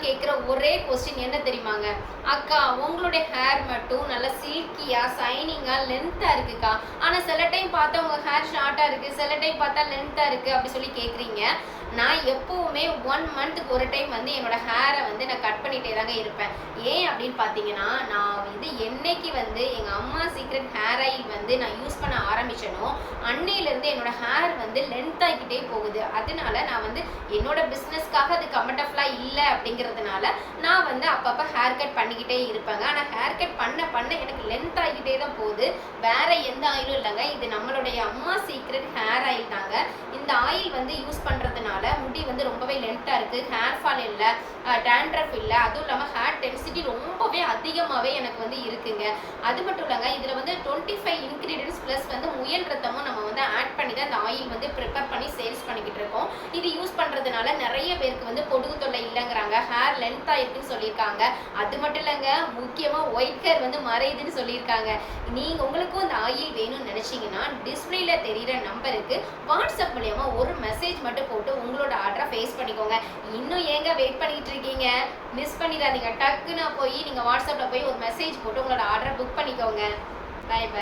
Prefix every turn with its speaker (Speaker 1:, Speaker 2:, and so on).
Speaker 1: கேட்குற ஒரே கொஸ்டின் என்ன தெரியுமாங்க? அக்கா உங்களுடைய ஹேர் மட்டும் நல்லா சில்கியா சைனிங்கா லென்த்தா இருக்குக்கா, ஆனா சில டைம் பார்த்தா உங்க ஹேர் ஷார்ட்டா இருக்கு, சில டைம் பார்த்தா லென்த்தா இருக்கு அப்படி சொல்லி கேட்குறீங்க. நான் எப்பவுமே 1 மந்த்துக்கு ஒரு டைம் வந்து என்னோட ஹேரை வந்து நான் கட் பண்ணிட்டே தாங்க இருப்பேன். ஏன் அப்படின்னு பார்த்தீங்கன்னா, நான் வந்து என்னைக்கு வந்து எங்க அம்மா சீக்ரெட் ஹேர் ஆயில் வந்து நான் யூஸ் பண்ண ஆரம்பிச்சேனோ அன்னையிலேருந்து என்னோட ஹேர் வந்து லென்த் ஆகிக்கிட்டே போகுது. அதனால நான் வந்து என்னோட பிஸ்னஸ்க்காக அது கம்ஃபர்டபுளாக இல்லை அப்படிங்கிறதுனால நான் வந்து அப்பப்போ ஹேர் கட் பண்ணிக்கிட்டே இருப்பேங்க. ஆனால் ஹேர் கட் பண்ண பண்ண எனக்கு லென்த் ஆகிக்கிட்டே தான் போகுது. வேற எந்த ஆயிலும் இல்லைங்க, இது நம்மளுடைய அம்மா சீக்ரெட் ஹேர் ஆயில் தாங்க. இந்த ஆயில் வந்து யூஸ் பண்ணுறதுனால முடி வந்து ரொம்பவே லென்த்தாக இருக்குது, ஹேர் ஃபால் இல்லை, டேண்ட்ரஃப் இல்லை, அதுவும் இல்லாமல் ஹேர் டென்சிட்டி ரொம்பவே அதிகமாகவே எனக்கு வந்து இருக்குங்க. அது மட்டும் இல்லைங்க, இதில் வந்து 25 இன்க்ரீடியன்ஸ் ப்ளஸ் வந்து முயல் ரத்தமும் நம்ம வந்து ஆட் பண்ணி தான் இந்த ஆயில் வந்து ப்ரிப்பேர் பண்ணி சேல்ஸ் பண்ணிக்கிட்டு இருக்கோம். இது யூஸ் பண்ணுறதுனால நிறைய பேருக்கு வந்து பொடுகு தொல்லை இல்லைங்கிறாங்க, ஹேர் லென்த்தாக இருக்குன்னு சொல்லியிருக்காங்க. அது மட்டும் இல்லைங்க, முக்கியமாக ஒயிட் ஹேர் வந்து மறையுதுன்னு சொல்லியிருக்காங்க. நீங்கள் உங்களுக்கும் இந்த ஆயில் வேணும்னு நினச்சிங்கன்னா டிஸ்பிளேல தெரிகிற நம்பருக்கு வாட்ஸ்அப் மூலியமாக ஒரு மெசேஜ் மட்டும் போட்டு உங்களோட ஆர்டரை ஃபேஸ் பண்ணிக்கோங்க. இன்னும் ஏங்க வெயிட் பண்ணிட்டு இருக்கீங்க? மிஸ் பண்ணிடாதீங்க. டக்குன்னு போய் நீங்கள் வாட்ஸ்அப்பில் போய் ஒரு மெசேஜ் போட்டு உங்களோட ஆர்டரை புக் பண்ணிக்கோங்க. Bye by.